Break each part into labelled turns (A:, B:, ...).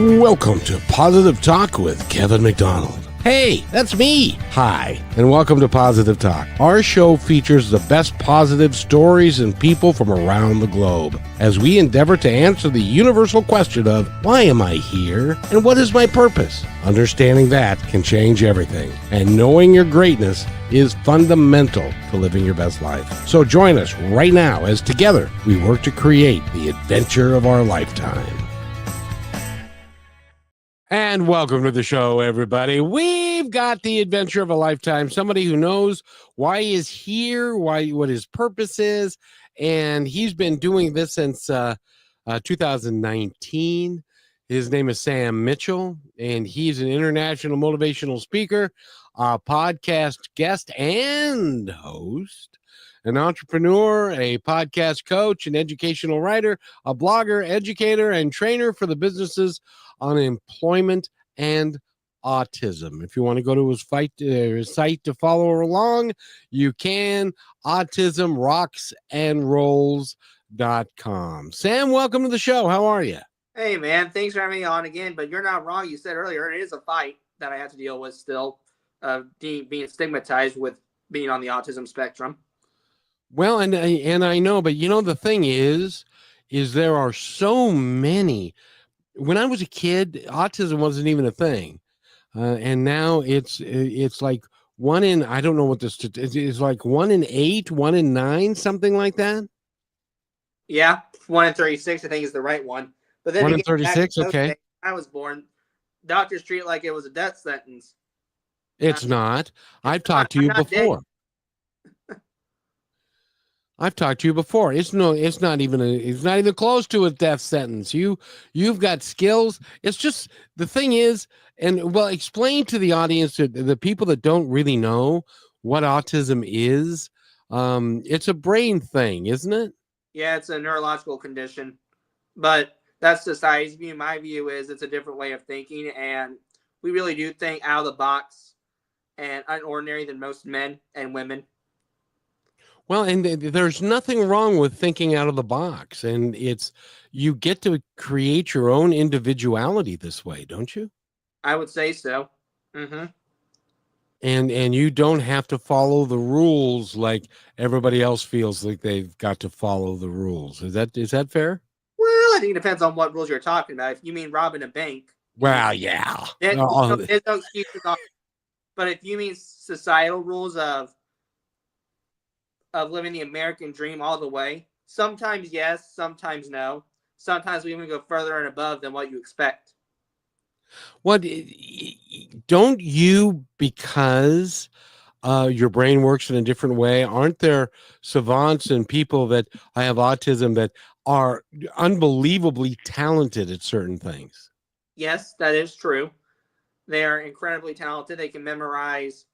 A: Welcome to Positive Talk with Kevin McDonald. Hey, that's me. Hi, and welcome to Positive Talk. Our show features the best positive stories and people from around the globe as we endeavor to answer the universal question of why am I here and what is my purpose? Understanding that can change everything, and knowing your greatness is fundamental to living your best life. So join us right now as together we work to create the adventure of our lifetime. And welcome to the show, everybody. We've got the adventure of a lifetime. Somebody who knows why he is here, what his purpose is, and he's been doing this since 2019. His name is Sam Mitchell, and he's an international motivational speaker, a podcast guest and host, an entrepreneur, a podcast coach, an educational writer, a blogger, educator, and trainer for the businesses on employment and autism. If you want to go to his site to follow along, you can. Autism Rocks and Rolls.com. Sam, welcome to the show. How are you?
B: Hey, man. Thanks for having me on again. But you're not wrong. You said earlier it is a fight that I have to deal with still, being stigmatized with being on the autism spectrum.
A: Well, and I know, but you know, the thing is there are so many. When I was a kid, autism wasn't even a thing. And now it's like one in, I don't know what this is, like 1 in 8, 1 in 9, something like that.
B: Yeah. 1 in 36, I think is the right one. But then
A: 1 in 36. Okay.
B: Days, I was born. Doctors treat it like it was a death sentence.
A: It's not. I've talked to you before. I've talked to you before. It's not even close to a death sentence. You've got skills. It's just, the thing is, and well, explain to the audience, the people that don't really know what autism is. It's a brain thing, isn't it?
B: Yeah, it's a neurological condition, but that's society's view. My view is it's a different way of thinking, and we really do think out of the box and unordinary than most men and women.
A: Well, and there's nothing wrong with thinking out of the box, and you get to create your own individuality this way, don't you?
B: I would say so. Mm-hmm.
A: And you don't have to follow the rules like everybody else feels like they've got to follow the rules. Is that fair?
B: Well, I think it depends on what rules you're talking about. If you mean robbing a bank,
A: well, yeah,
B: there's no excuses on. But if you mean societal rules of living the American dream all the way, sometimes yes, sometimes no. Sometimes we even go further and above than what you expect.
A: What don't you, because your brain works in a different way? Aren't there savants and people that have autism that are unbelievably talented at certain things?
B: Yes, that is true. They are incredibly talented. They can memorize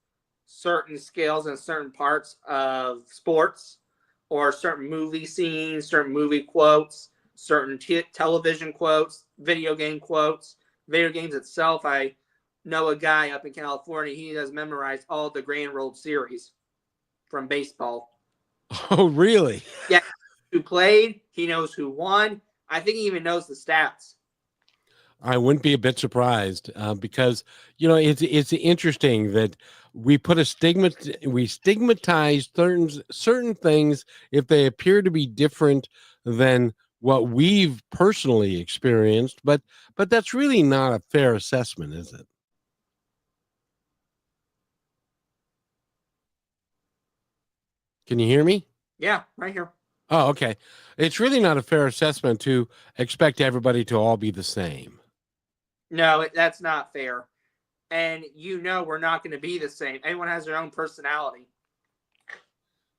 B: certain skills in certain parts of sports or certain movie scenes, certain movie quotes, certain television quotes, video game quotes, video games itself. I know a guy up in California, he has memorized all the Grand World Series from baseball.
A: Oh, really?
B: Yeah. Who played, he knows who won. I think he even knows the stats.
A: I wouldn't be a bit surprised because, you know, it's interesting that we stigmatize certain things if they appear to be different than what we've personally experienced, but that's really not a fair assessment, is it? Can you hear me?
B: Yeah, right here.
A: Oh, okay. It's really not a fair assessment to expect everybody to all be the same.
B: No, that's not fair. And we're not going to be the same. Everyone has their own personality.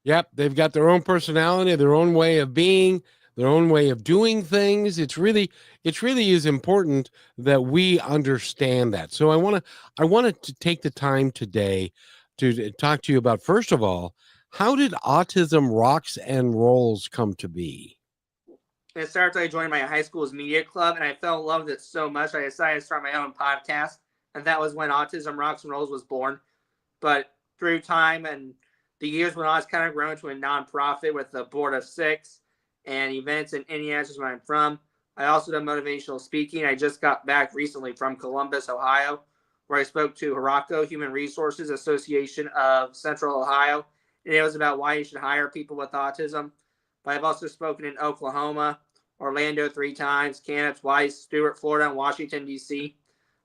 A: Yep, they've got their own personality, their own way of being, their own way of doing things. It really is important that we understand that. So I wanted to take the time today to talk to you about, first of all, how did Autism Rocks and Rolls come to be?
B: It started when I joined my high school's media club, and I fell in love with it so much I decided to start my own podcast, and that was when Autism Rocks and Rolls was born. But through time and the years went on, it's kind of grown to a nonprofit with a board of 6 and events in Indianapolis, where I'm from. I also do motivational speaking. I just got back recently from Columbus, Ohio, where I spoke to Haraco Human Resources Association of Central Ohio, and it was about why you should hire people with autism. But I've also spoken in Oklahoma, Orlando 3 times, Canada twice, Stuart, Florida, and Washington, D.C.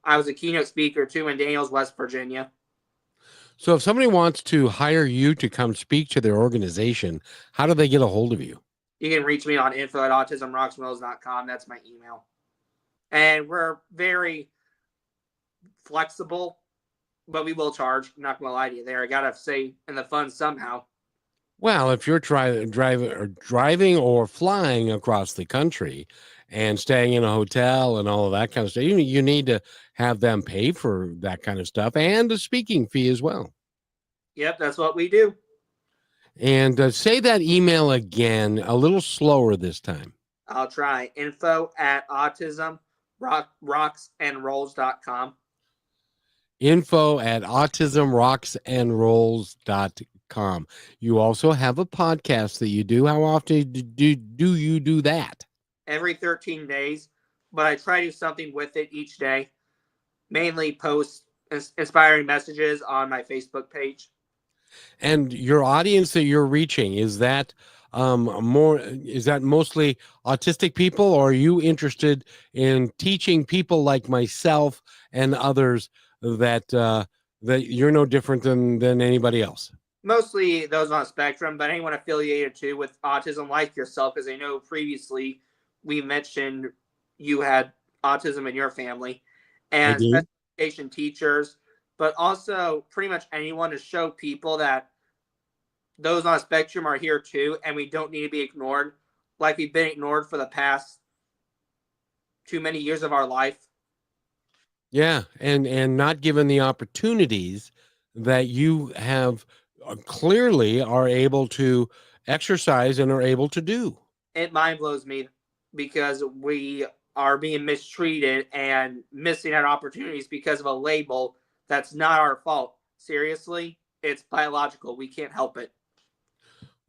B: I was a keynote speaker too in Daniels, West Virginia.
A: So if somebody wants to hire you to come speak to their organization, how do they get a hold of you?
B: You can reach me on info@autismrocksandrolls.com. That's my email. And we're very flexible, but we will charge. I'm not going to lie to you there. I got to say in the funds somehow.
A: Well, if you're driving or flying across the country and staying in a hotel and all of that kind of stuff, you need to have them pay for that kind of stuff and a speaking fee as well.
B: Yep, that's what we do.
A: And say that email again, a little slower this time.
B: I'll try. info@autismrocksandrolls.com.
A: info@autismrocksandrolls.com. You also have a podcast that you do. How often do you do that?
B: Every 13 days, but I try to do something with it each day. Mainly post inspiring messages on my Facebook page.
A: And your audience that you're reaching, is that mostly autistic people, or are you interested in teaching people like myself and others that that you're no different than anybody else?
B: Mostly those on a spectrum, but anyone affiliated too with autism like yourself, because I know previously we mentioned you had autism in your family,
A: I
B: and
A: do.
B: special education teachers, but also pretty much anyone to show people that those on a spectrum are here too, and we don't need to be ignored like we've been ignored for the past too many years of our life.
A: Yeah, and not given the opportunities that you have clearly are able to exercise and are able to do.
B: It mind blows me because we are being mistreated and missing out opportunities because of a label that's not our fault. Seriously, it's biological. We can't help it.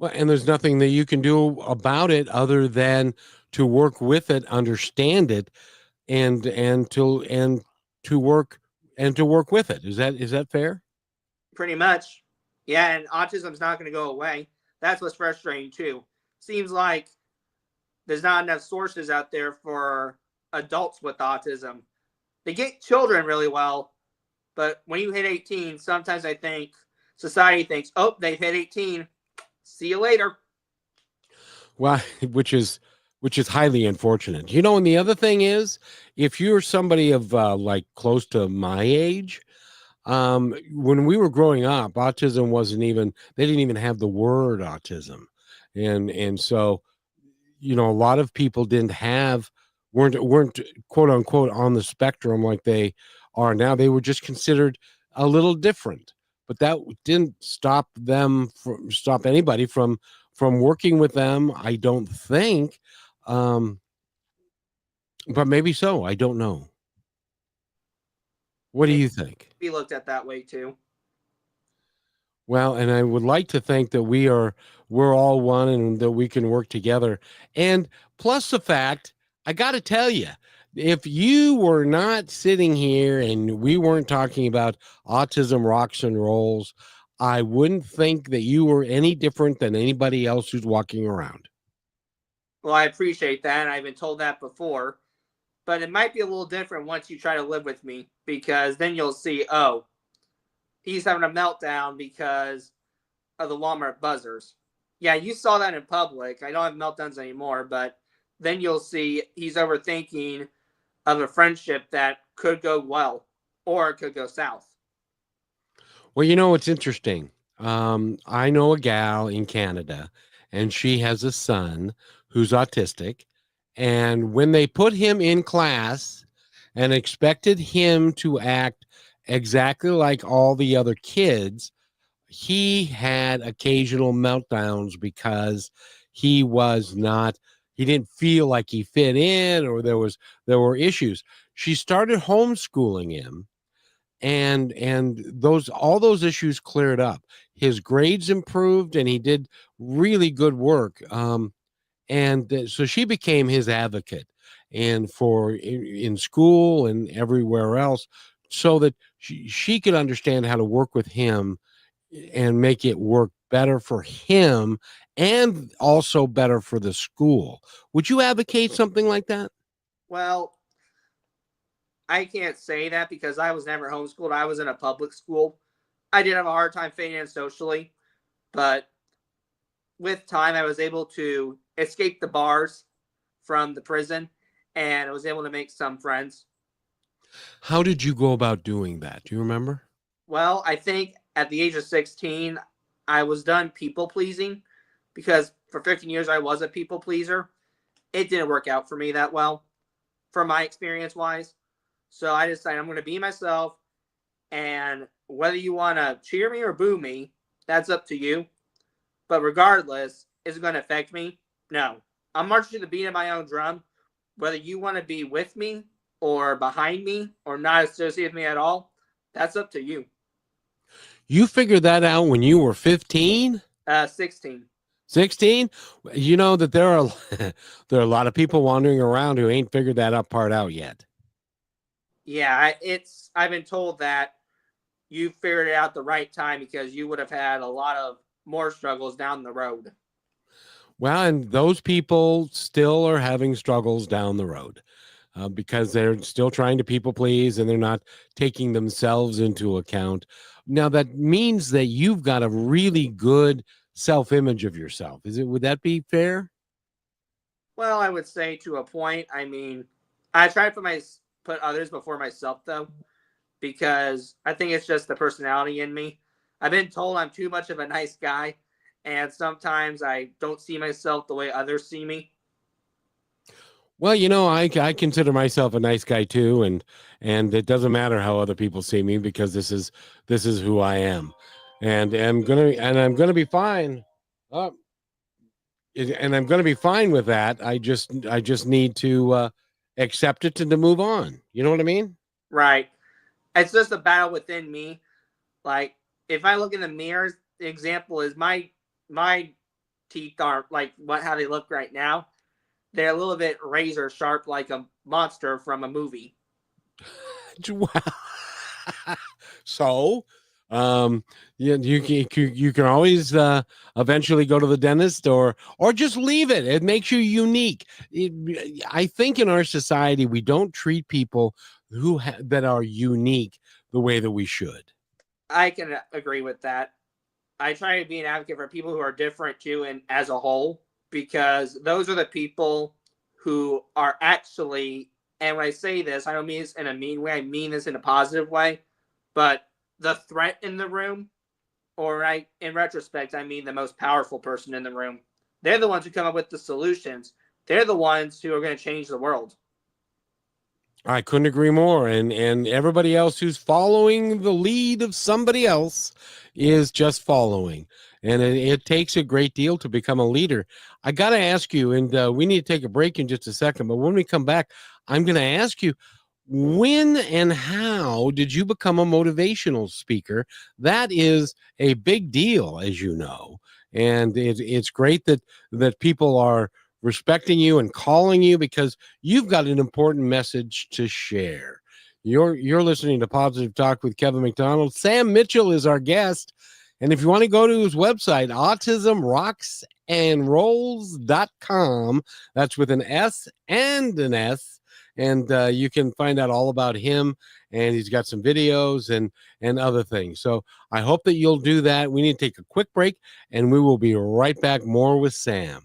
A: Well, and there's nothing that you can do about it other than to work with it, understand it, and to work to work with it. Is that fair?
B: Pretty much. Yeah, and autism's not going to go away. That's what's frustrating too. Seems like there's not enough sources out there for adults with autism. They get children really well, but when you hit 18, sometimes I think society thinks, oh, they've hit 18. See you later.
A: Well, which is highly unfortunate. And the other thing is, if you're somebody of like close to my age, when we were growing up, autism wasn't even, they didn't even have the word autism. And so, a lot of people weren't quote unquote on the spectrum like they are now. They were just considered a little different, but that didn't stop anybody from working with them, I don't think. um but maybe so, I don't know. What do
B: Maybe
A: you think?
B: be looked at that way too.
A: Well, and I would like to think that we're all one and that we can work together. And plus the fact, I got to tell you, if you were not sitting here and we weren't talking about Autism Rocks and Rolls, I wouldn't think that you were any different than anybody else who's walking around.
B: Well, I appreciate that. And I've been told that before, but it might be a little different once you try to live with me because then you'll see, oh, he's having a meltdown because of the Walmart buzzers. Yeah, you saw that in public. I don't have meltdowns anymore, but then you'll see he's overthinking of a friendship that could go well or it could go south.
A: Well, what's interesting. I know a gal in Canada, and she has a son who's autistic. And when they put him in class and expected him to act exactly like all the other kids, he had occasional meltdowns because he was not, he didn't feel like he fit in, or there were issues. She started homeschooling him, and those all those issues cleared up. His grades improved and he did really good work. And so she became his advocate, and for in school and everywhere else, so that she could understand how to work with him and make it work better for him and also better for the school. Would you advocate something like that?
B: Well, I can't say that because I was never homeschooled. I was in a public school. I did have a hard time fitting in socially, but with time, I was able to escape the bars from the prison, and I was able to make some friends.
A: How did you go about doing that? Do you remember?
B: Well, I think at the age of 16, I was done people pleasing because for 15 years I was a people pleaser. It didn't work out for me that well, from my experience wise. So I decided I'm going to be myself, and whether you want to cheer me or boo me, that's up to you. But regardless, is it going to affect me? No. I'm marching to the beat of my own drum. Whether you want to be with me or behind me or not associate with me at all, that's up to you.
A: You figured that out when you were 15?
B: 16.
A: 16? You know that there are there are a lot of people wandering around who ain't figured that part out yet.
B: Yeah, I've been told that you figured it out the right time because you would have had a lot of more struggles down the road.
A: Well, and those people still are having struggles down the road because they're still trying to people please and they're not taking themselves into account. Now, that means that you've got a really good self-image of yourself. Would that be fair?
B: Well, I would say to a point. I mean, I try to put others before myself, though, because I think it's just the personality in me. I've been told I'm too much of a nice guy, and sometimes I don't see myself the way others see me.
A: Well, I consider myself a nice guy too, and it doesn't matter how other people see me because this is who I am, and I'm gonna be fine. And I'm gonna be fine with that. I just need to accept it and to move on. You know what I mean?
B: Right. It's just a battle within me. Like, if I look in the mirror, the example is my teeth aren't like how they look right now. They're a little bit razor sharp, like a monster from a movie.
A: So, you can always eventually go to the dentist or just leave it. It makes you unique. I think in our society we don't treat people that are unique the way that we should.
B: I can agree with that. I try to be an advocate for people who are different too, and as a whole, because those are the people who are actually, and when I say this, I don't mean this in a mean way, I mean this in a positive way, but the threat in the room, or in retrospect, I mean the most powerful person in the room. They're the ones who come up with the solutions. They're the ones who are going to change the world.
A: I couldn't agree more. And everybody else who's following the lead of somebody else is just following. And it takes a great deal to become a leader. I got to ask you, and we need to take a break in just a second, but when we come back, I'm going to ask you, when and how did you become a motivational speaker? That is a big deal, as you know. And it's great that people are respecting you and calling you because you've got an important message to share. You're listening to Positive Talk with Kevin McDonald. Sam Mitchell is our guest. And if you want to go to his website, Autism Rocks and Rolls.com, that's with an S and an S. And you can find out all about him. And he's got some videos and other things. So I hope that you'll do that. We need to take a quick break, and we will be right back more with Sam.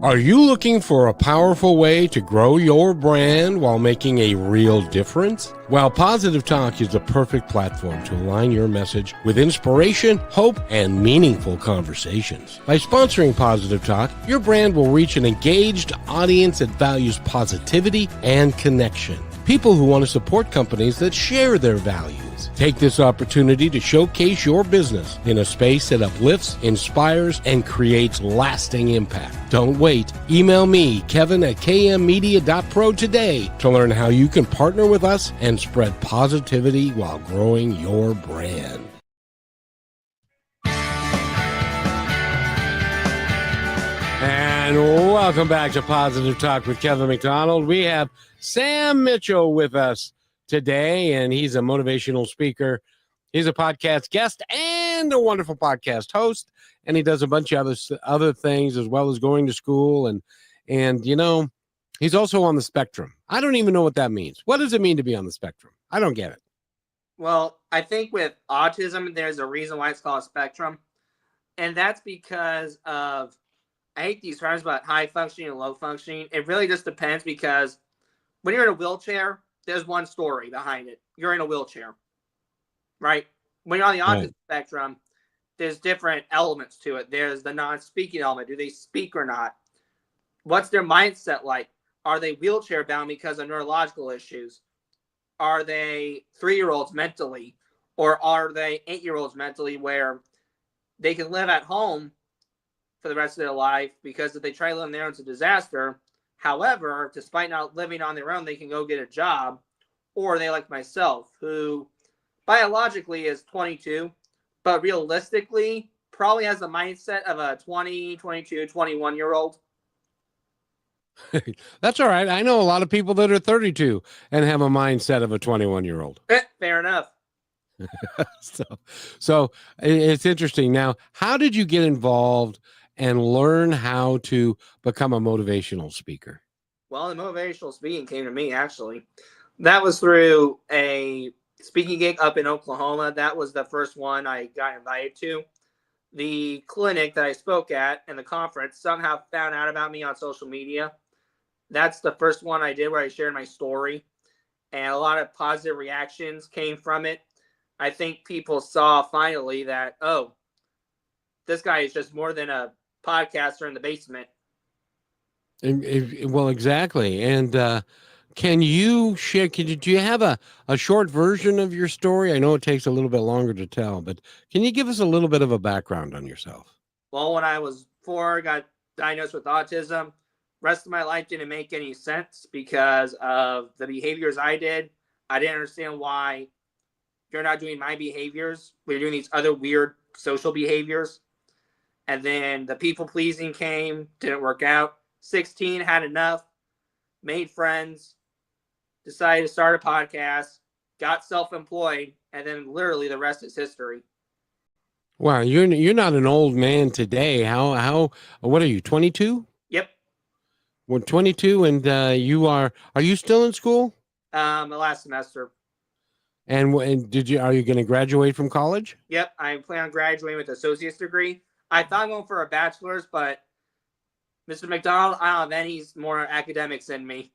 A: Are you looking for a powerful way to grow your brand while making a real difference? Well, Positive Talk is the perfect platform to align your message with inspiration, hope, and meaningful conversations. By sponsoring Positive Talk, your brand will reach an engaged audience that values positivity and connection. People who want to support companies that share their values. Take this opportunity to showcase your business in a space that uplifts, inspires, and creates lasting impact. Don't wait. Email me, kevin@kmmedia.pro today to learn how you can partner with us and spread positivity while growing your brand. And And welcome back to Positive Talk with Kevin McDonald. We have Sam Mitchell with us today, and he's a motivational speaker. He's a podcast guest and a wonderful podcast host, and he does a bunch of other things as well as going to school. And you know, he's also on the spectrum. I don't even know what that means. What does it mean to be on the spectrum? I don't get it.
B: Well, I think with autism, there's a reason why it's called a spectrum. And that's because of, I hate these terms about high functioning and low functioning. It really just depends, because when you're in a wheelchair, there's one story behind it. You're in a wheelchair, right? When you're on the autism spectrum, there's different elements to it. There's the non-speaking element. Do they speak or not? What's their mindset like? Are they wheelchair bound because of neurological issues? Are they 3-year-olds mentally? Or are they 8-year-olds mentally, where they can live at home for the rest of their life, because if they try to live on their own, it's a disaster. However, despite not living on their own, they can go get a job. Or they, like myself, who biologically is 22, but realistically probably has the mindset of a 20, 22, 21-year-old.
A: That's all right. I know a lot of people that are 32 and have a mindset of a 21-year-old.
B: Fair enough.
A: So it's interesting. Now, how did you get involved and learn how to become a motivational speaker?
B: Well, the motivational speaking came to me, actually. That was through a speaking gig up in Oklahoma. That was the first one I got invited to. The clinic that I spoke at and the conference somehow found out about me on social media. That's the first one I did where I shared my story, and a lot of positive reactions came from it. I think people saw finally that, oh, this guy is just more than a podcaster in the basement.
A: Well, exactly. And can you share, do you have a short version of your story? I know it takes a little bit longer to tell, but can you give us a little bit of a background on yourself?
B: Well, when I was 4, got diagnosed with autism. Rest of my life didn't make any sense because of the behaviors I did. I didn't understand why you're not doing my behaviors. We're doing these other weird social behaviors. And then the people pleasing came, didn't work out. 16, had enough, made friends, decided to start a podcast, got self-employed, and then literally the rest is history.
A: Wow, you're not an old man today. How what are you, 22?
B: Yep.
A: Well, 22, and are you still in school?
B: The last semester.
A: And are you going to graduate from college?
B: Yep, I plan on graduating with an associate's degree. I thought I'm going for a bachelor's, but Mr. McDonald, I don't have any more academics than me.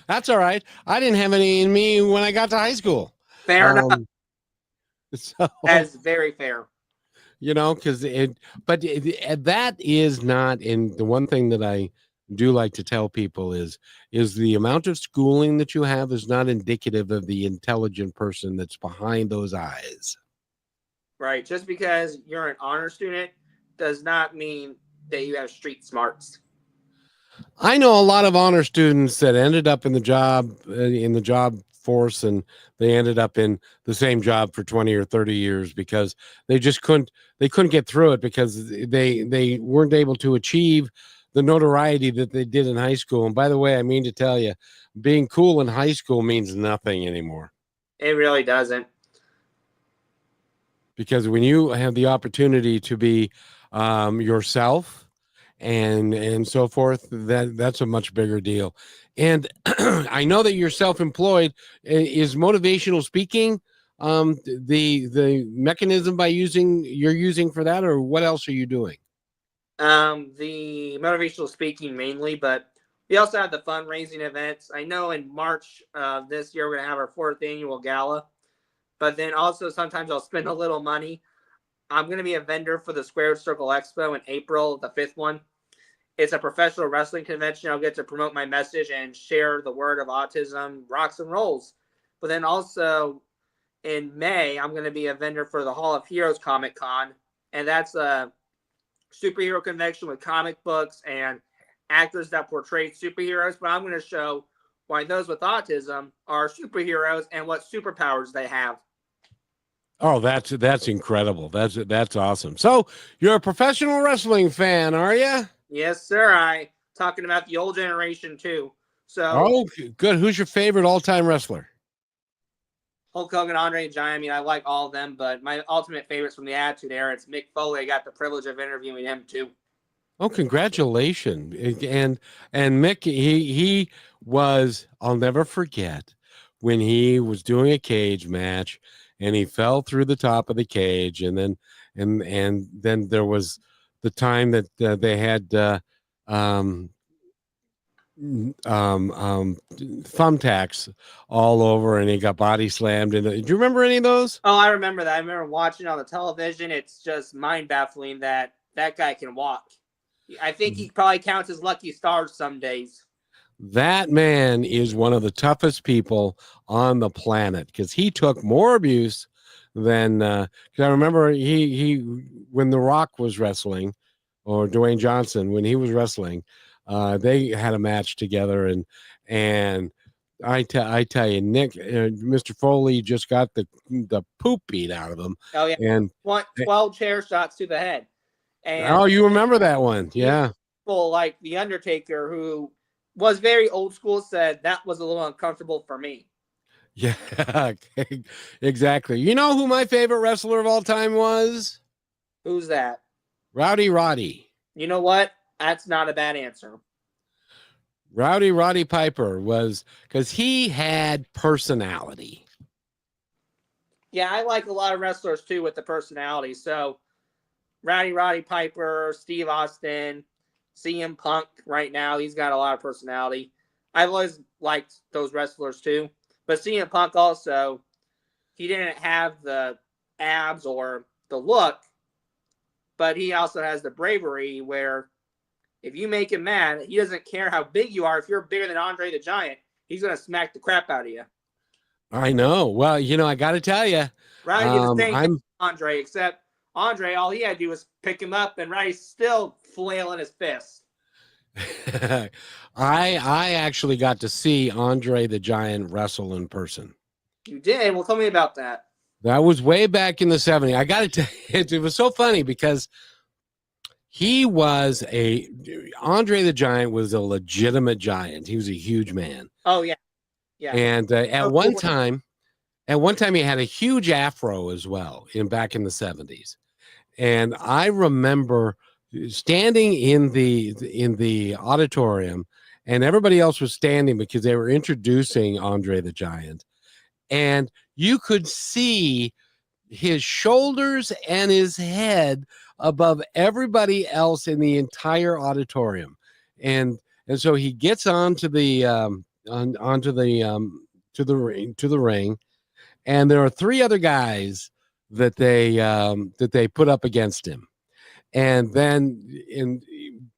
A: That's all right. I didn't have any in me when I got to high school.
B: Fair enough.
A: So
B: that's very fair.
A: You know, because that is not, and the one thing that I do like to tell people is the amount of schooling that you have is not indicative of the intelligent person that's behind those eyes.
B: Right. Just because you're an honor student does not mean that you have street smarts.
A: I know a lot of honor students that ended up in the job force, and they ended up in the same job for 20 or 30 years because they just couldn't get through it because they weren't able to achieve the notoriety that they did in high school. And by the way, I mean to tell you, being cool in high school means nothing anymore.
B: It really doesn't.
A: Because when you have the opportunity to be yourself and so forth, that's a much bigger deal. And I know that you're self-employed. Is motivational speaking the mechanism you're using for that, or what else are you doing?
B: The motivational speaking mainly, but we also have the fundraising events. I know in March of this year, we're going to have our 4th annual gala, but then also sometimes I'll spend a little money. I'm going to be a vendor for the Square Circle Expo in April, the 5th one. It's a professional wrestling convention. I'll get to promote my message and share the word of Autism Rocks and Rolls. But then also in May, I'm going to be a vendor for the Hall of Heroes Comic Con, and that's a superhero convention with comic books and actors that portray superheroes. But I'm going to show why those with autism are superheroes and what superpowers they have.
A: Oh, that's incredible. That's awesome. So you're a professional wrestling fan, are you?
B: Yes, sir. I talking about the old generation too. So
A: Oh, good. Who's your favorite all-time wrestler?
B: Hulk Hogan, Andre the Giant. I mean, I like all of them, but my ultimate favorites from the Attitude Era, it's Mick Foley. I got the privilege of interviewing him too.
A: Oh, congratulations. And Mick, he was, I'll never forget when he was doing a cage match and he fell through the top of the cage, and then there was the time that they had um thumbtacks all over and he got body slammed. And do you remember any of those?
B: Oh, I remember that. I remember watching it on the television. It's just mind baffling that that guy can walk. I think he probably counts as lucky stars some days.
A: That man is one of the toughest people on the planet because he took more abuse than because I remember he when The Rock was wrestling, or Dwayne Johnson when he was wrestling, they had a match together, and I tell you, Nick, Mr. Foley just got the poop beat out of him.
B: Oh yeah,
A: And
B: 12 chair shots to the head. And
A: oh, you remember that one? Yeah.
B: People like The Undertaker, who was very old school, said that was a little uncomfortable for me.
A: Yeah, exactly. You know who my favorite wrestler of all time was?
B: Who's that?
A: Rowdy Roddy.
B: You know what? That's not a bad answer.
A: Roddy Piper was, because he had personality.
B: Yeah, I like a lot of wrestlers too with the personality. So Roddy Piper, Steve Austin, CM Punk right now, he's got a lot of personality. I've always liked those wrestlers too. But CM Punk also, he didn't have the abs or the look, but he also has the bravery where if you make him mad, he doesn't care how big you are. If you're bigger than Andre the Giant, he's going to smack the crap out of you.
A: I know. Well, I got to tell you,
B: Roddy did the same thing with Andre, except Andre, all he had to do was pick him up, and Roddy's still flailing his fist.
A: I actually got to see Andre the Giant wrestle in person.
B: You did? Well, tell me about that.
A: That was way back in the 70s. I got to tell you, it was so funny because Andre the Giant was a legitimate giant. He was a huge man.
B: Oh yeah. Yeah.
A: And at one time he had a huge afro as well back in the 70s. And I remember standing in the auditorium, and everybody else was standing because they were introducing Andre the Giant. And you could see his shoulders and his head above everybody else in the entire auditorium. And so he gets onto the ring, and there are three other guys that they put up against him. And then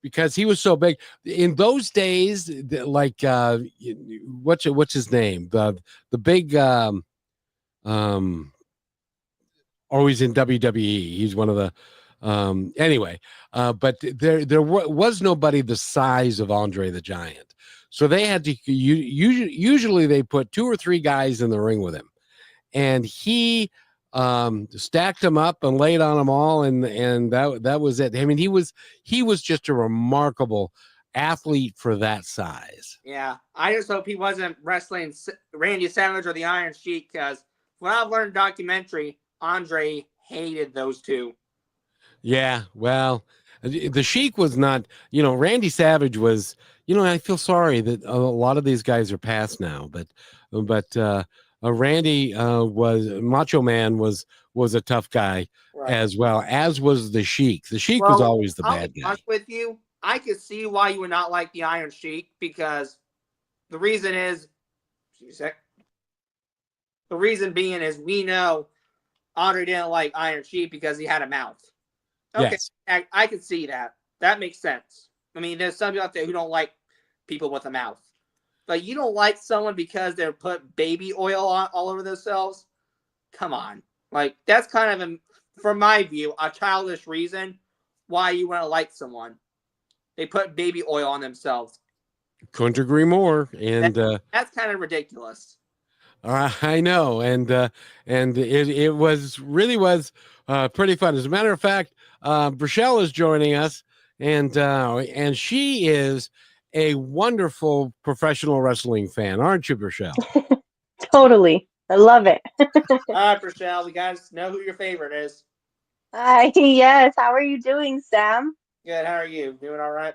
A: because he was so big in those days, like what's his name, the big always in WWE, he's one of the but there was nobody the size of Andre the Giant, so they had to usually they put two or three guys in the ring with him, and he stacked them up and laid on them all, and that was it. I mean, he was just a remarkable athlete for that size.
B: Yeah, I just hope he wasn't wrestling Randy Savage or the Iron Sheik, because when I've learned documentary, Andre hated those two.
A: Yeah, well, the Sheik was not, Randy Savage was, I feel sorry that a lot of these guys are past now, but Randy was Macho Man was a tough guy, right, as well, as was the Sheik. The Sheik was always the bad guy.
B: With you, I could see why you would not like the Iron Sheik, because the reason is, the reason being is we know Andre didn't like Iron Sheik because he had a mouth. Okay, yes. I could see that. That makes sense. I mean, there's some people out there who don't like people with a mouth. But you don't like someone because they put baby oil all over themselves? Come on. Like, that's kind of, from my view, a childish reason why you want to like someone. They put baby oil on themselves.
A: Couldn't agree more. And
B: that's kind of ridiculous.
A: I know, and it was pretty fun. As a matter of fact, Brachelle is joining us, and she is a wonderful professional wrestling fan, aren't you, Brachelle?
C: Totally. I love it.
B: All right, Rochelle, we guys know who your favorite is.
C: Hi, yes. How are you doing, Sam?
B: Good. How are you? Doing all right?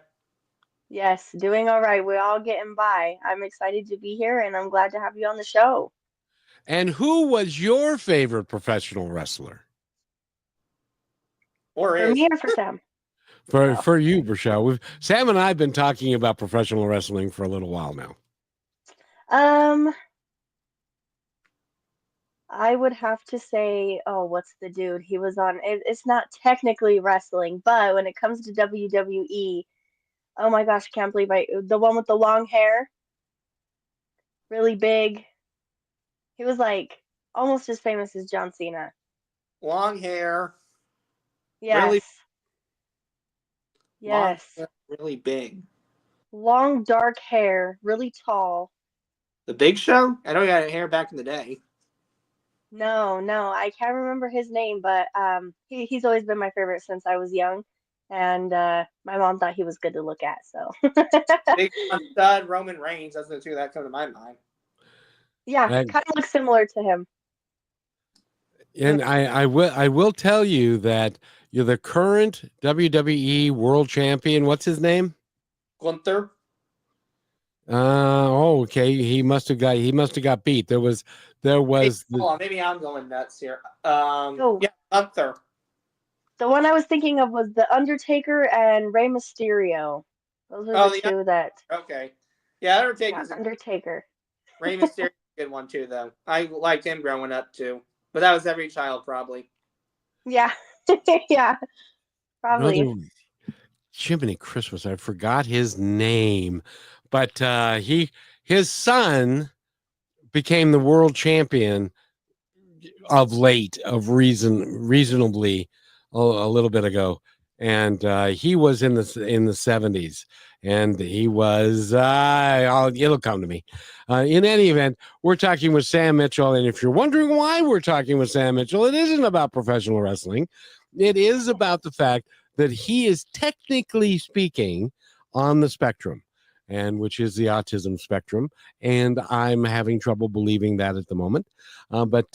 C: Yes, doing all right. We're all getting by. I'm excited to be here and I'm glad to have you on the show.
A: And who was your favorite professional wrestler?
B: Or
C: For
B: is?
C: me or for Sam?
A: For
C: Oh.
A: for you, Brachelle. Sam and I have been talking about professional wrestling for a little while now.
C: Um, I would have to say, oh, what's the dude? He was on it's not technically wrestling, but when it comes to WWE, oh my gosh, I can't believe the one with the long hair, really big. He was like almost as famous as John Cena.
B: Long hair, really
C: Yes.
B: long
C: Yes.
B: hair, really big.
C: Long dark hair, really tall.
B: The Big Show? I know he had hair back in the day.
C: No, no, I can't remember his name, but he's always been my favorite since I was young, and my mom thought he was good to look at, so
B: Big John Stud, Roman Reigns. That's the two that come to my mind.
C: yeah,
A: And,
C: kind of looks similar to him.
A: and I will tell you that you're the current WWE World Champion. What's his name?
B: Gunther.
A: Okay. He must have got beat. There was
B: Hold on, maybe I'm going nuts here.
C: Oh,
B: Yeah, Gunther.
C: the one I was thinking of was The Undertaker and Rey Mysterio. Those are
B: Oh,
C: the two that,
B: okay. Yeah,
C: yeah,
B: Undertaker's a
C: Undertaker.
B: Rey Mysterio's a good one too, though. I liked him growing up too, but that was every child probably.
C: Yeah, yeah,
A: another
C: probably.
A: Jiminy Christmas. I forgot his name, but his son became the world champion of late, reasonably a little bit ago, and he was in the 70s, and he was it'll come to me. In any event, we're talking with Sam Mitchell, and if you're wondering why we're talking with Sam Mitchell, it isn't about professional wrestling. It is about the fact that he is technically speaking on the spectrum, and which is the autism spectrum, and I'm having trouble believing that at the moment, but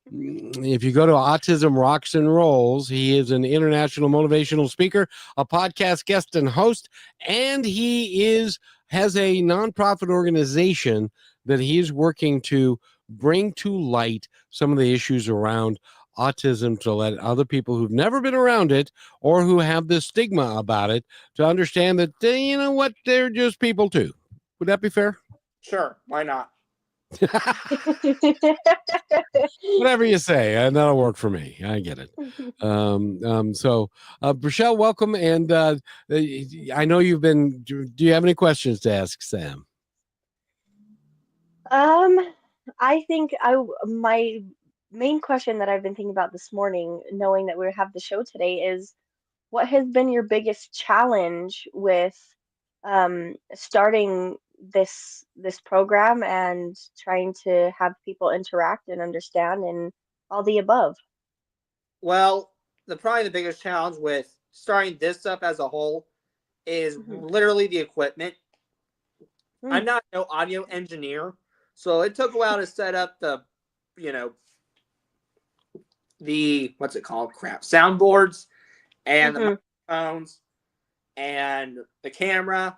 A: if you go to Autism Rocks and Rolls, he is an international motivational speaker, a podcast guest and host, and has a nonprofit organization that he's working to bring to light some of the issues around autism, to let other people who've never been around it or who have this stigma about it to understand that you know what, they're just people too. Would that be fair?
B: Sure, why not?
A: Whatever you say, that'll work for me. I get it. So, Brachelle, welcome. And I know you've been. Do you have any questions to ask Sam?
C: Um, I think my main question that I've been thinking about this morning, knowing that we have the show today, is what has been your biggest challenge with starting this program and trying to have people interact and understand and all the above?
B: Well, probably the biggest challenge with starting this up as a whole is
C: Hmm.
B: literally the equipment.
C: Mm.
B: I'm not no audio engineer, so it took a while to set up you know, the what's it called? Crap, soundboards and the
C: Hmm.
B: microphones and the camera.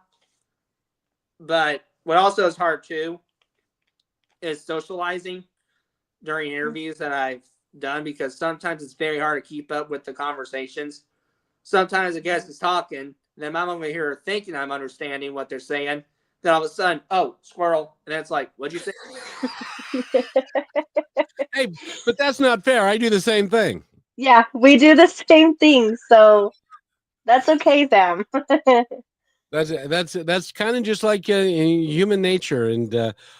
B: But what also is hard too is socializing during interviews that I've done, because sometimes it's very hard to keep up with the conversations. Sometimes the guest is talking, and then I'm over here thinking I'm understanding what they're saying. Then all of a sudden, oh, squirrel. And then it's like, what'd you say?
A: Hey, but that's not fair. I do the same thing.
C: Yeah, we do the same thing, so that's okay, Sam.
A: That's kind of just like human nature, and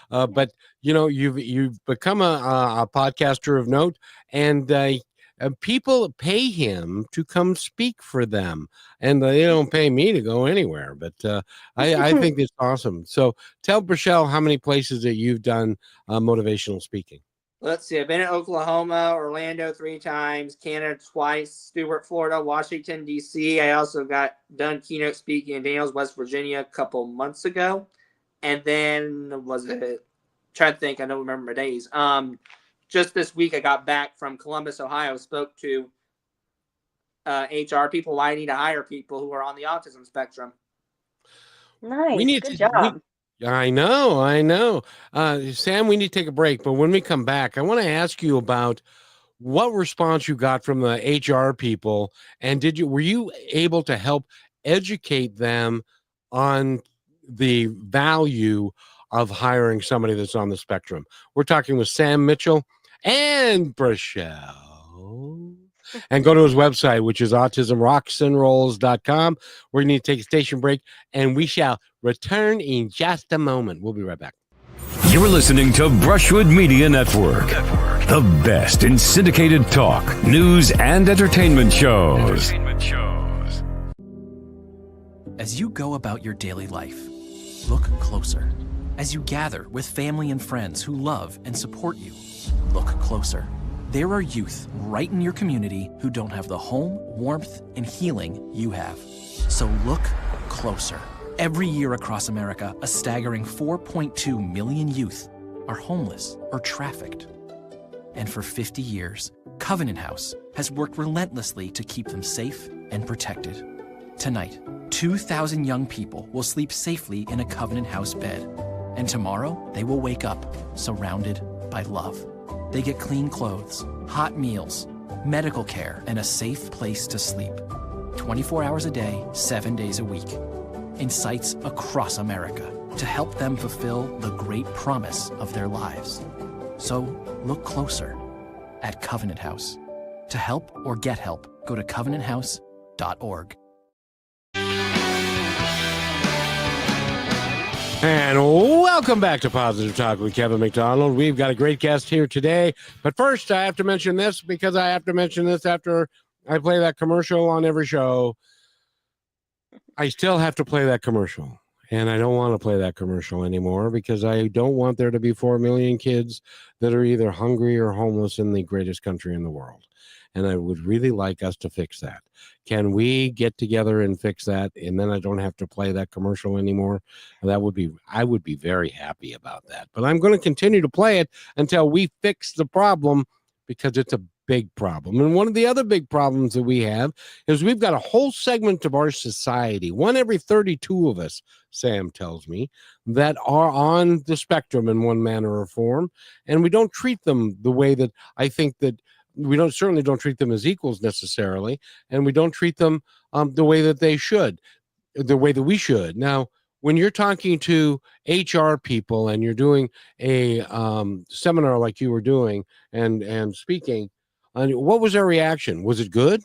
A: but you've become a podcaster of note, and people pay him to come speak for them, and they don't pay me to go anywhere. But I think it's awesome. So tell Brachelle how many places that you've done motivational speaking.
B: Let's see. I've been in Oklahoma, Orlando 3 times, Canada twice, Stewart, Florida, Washington, D.C. I also got done keynote speaking in Daniels, West Virginia a couple months ago. And then trying to think, I don't remember my days. Just this week I got back from Columbus, Ohio, spoke to HR people why I need to hire people who are on the autism spectrum.
C: Nice. Good job.
A: I know. Sam, we need to take a break, but when we come back, I want to ask you about what response you got from the HR people, and were you able to help educate them on the value of hiring somebody that's on the spectrum? We're talking with Sam Mitchell and Brachelle. And go to his website, which is autismrocksandrolls.com. We're going to need to take a station break, and we shall return in just a moment. We'll be right back.
D: You're listening to Brushwood Media Network, the best in syndicated talk, news, and entertainment shows.
E: As you go about your daily life, look closer. As you gather with family and friends who love and support you, look closer. There are youth right in your community who don't have the home, warmth, and healing you have. So look closer. Every year across America, a staggering 4.2 million youth are homeless or trafficked. And for 50 years, Covenant House has worked relentlessly to keep them safe and protected. Tonight, 2,000 young people will sleep safely in a Covenant House bed. And tomorrow, they will wake up surrounded by love. They get clean clothes, hot meals, medical care, and a safe place to sleep. 24 hours a day, 7 days a week. In sites across America to help them fulfill the great promise of their lives. So look closer at Covenant House. To help or get help, go to covenanthouse.org.
A: And welcome back to Positive Talk with Kevin McDonald. We've got a great guest here today. But first, I have to mention this because I have to mention this after I play that commercial on every show. I still have to play that commercial. And I don't want to play that commercial anymore because I don't want there to be 4 million kids that are either hungry or homeless in the greatest country in the world. And I would really like us to fix that. Can we get together and fix that? And then I don't have to play that commercial anymore. I would be very happy about that. But I'm going to continue to play it until we fix the problem because it's a big problem. And one of the other big problems that we have is we've got a whole segment of our society, one every 32 of us, Sam tells me, that are on the spectrum in one manner or form. And we don't treat them the way that I think that certainly don't treat them as equals necessarily, and we don't treat them the way that we should. Now, when you're talking to HR people and you're doing a seminar like you were doing and speaking, what was their reaction? Was it good?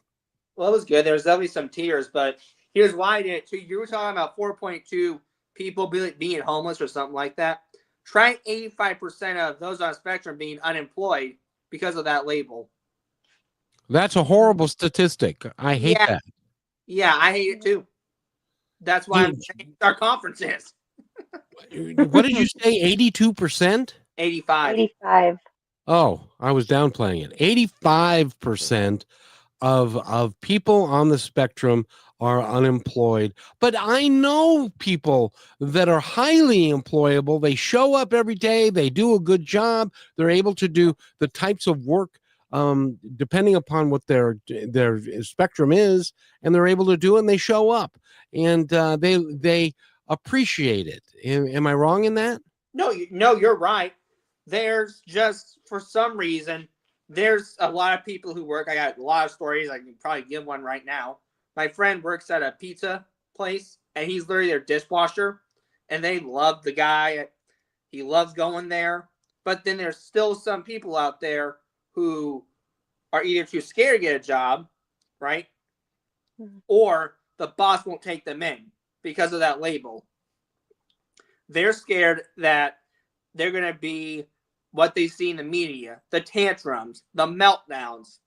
B: Well, it was good. There was definitely some tears, but here's why I did it too. You were talking about 4.2 people being homeless or something like that. Try 85% of those on the spectrum being unemployed because of that label.
A: That's a horrible statistic. I hate that.
B: Yeah, I hate it too. That's why our conference is.
A: What did you say? 82%?
B: 85.
C: 85.
A: Oh, I was downplaying it. 85% of people on the spectrum are unemployed. But I know people that are highly employable. They show up every day. They do a good job. They're able to do the types of work depending upon what their spectrum is, and they're able to do it, and they show up, and they appreciate it. Am I wrong in that?
B: No, you're right. There's just, for some reason, there's a lot of people who work. I got a lot of stories. I can probably give one right now. My friend works at a pizza place, and he's literally their dishwasher, and they love the guy. He loves going there. But then there's still some people out there who are either too scared to get a job, right? Or the boss won't take them in because of that label. They're scared that they're going to be what they see in the media, the tantrums, the meltdowns.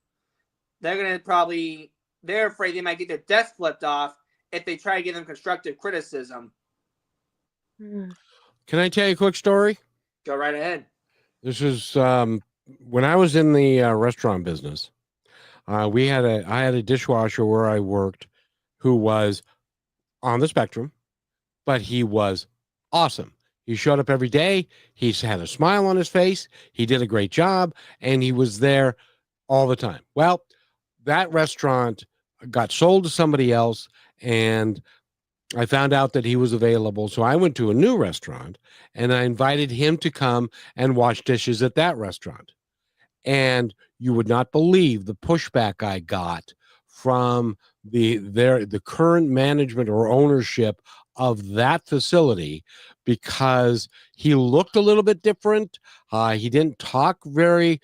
B: they're afraid they might get their desk flipped off if they try to give them constructive criticism.
C: Mm.
A: Can I tell you a quick story?
B: Go right ahead.
A: This is when I was in the restaurant business. I had a dishwasher where I worked who was on the spectrum, but he was awesome. He showed up every day. He had a smile on his face. He did a great job, and he was there all the time. Well, that restaurant got sold to somebody else, and I found out that he was available. So I went to a new restaurant, and I invited him to come and wash dishes at that restaurant. And you would not believe the pushback I got from the current management or ownership of that facility, because he looked a little bit different. He didn't talk very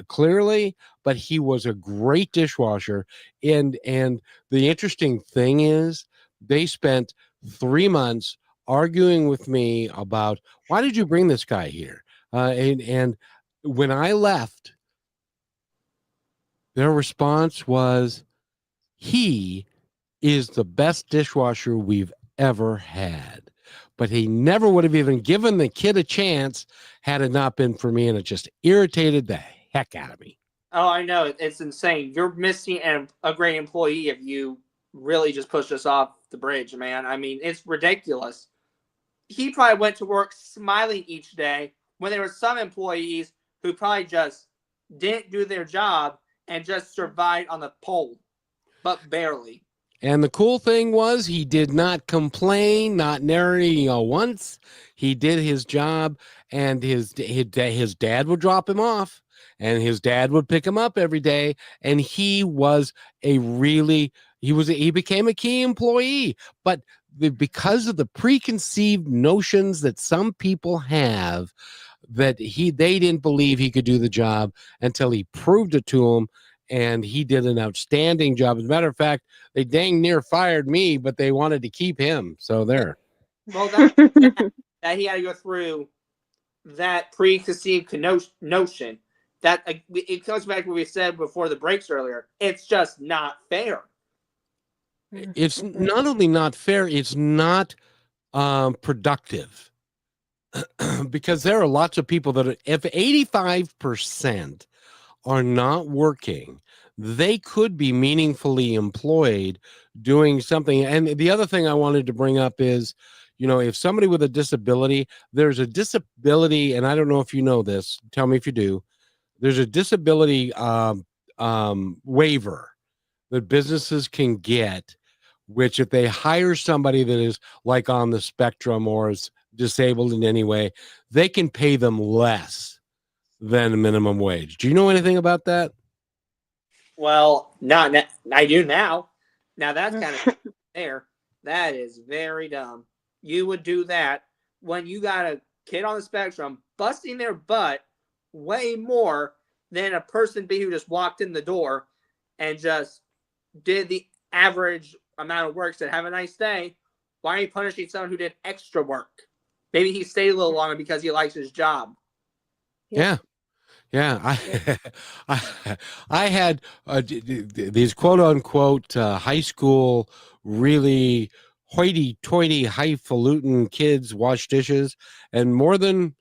A: clearly, but he was a great dishwasher. And the interesting thing is, they spent 3 months arguing with me about, why did you bring this guy here? And when I left, their response was, he is the best dishwasher we've ever had. But he never would have even given the kid a chance had it not been for me. And it just irritated the heck out of me.
B: Oh, I know. It's insane. You're missing a great employee if you really just push us off the bridge, man. I mean, it's ridiculous. He probably went to work smiling each day when there were some employees who probably just didn't do their job and just survived on the pole, but barely.
A: And the cool thing was, he did not complain, not nary once. He did his job, and his dad would drop him off, and his dad would pick him up every day. And he became a key employee. But because of the preconceived notions that some people have, that they didn't believe he could do the job until he proved it to them. And he did an outstanding job. As a matter of fact, they dang near fired me, but they wanted to keep him. So there.
B: Well, that he had to go through that preconceived notion. That it comes back to what we said before the breaks earlier. It's just not fair.
A: It's not only not fair, it's not productive. Because there are lots of people that if 85% are not working, they could be meaningfully employed doing something. And the other thing I wanted to bring up is, if somebody with a disability, there's a disability, and I don't know if you know this, tell me if you do, there's a disability waiver that businesses can get, which if they hire somebody that is like on the spectrum or is disabled in any way, they can pay them less than a minimum wage. Do you know anything about that?
B: Well, I do now. Now that's kind of fair. That is very dumb. You would do that when you got a kid on the spectrum busting their butt way more than a person B who just walked in the door and just did the average amount of work, said, have a nice day. Why are you punishing someone who did extra work? Maybe he stayed a little longer because he likes his job.
A: Yeah. I had these quote unquote high school really hoity-toity highfalutin kids wash dishes, and more than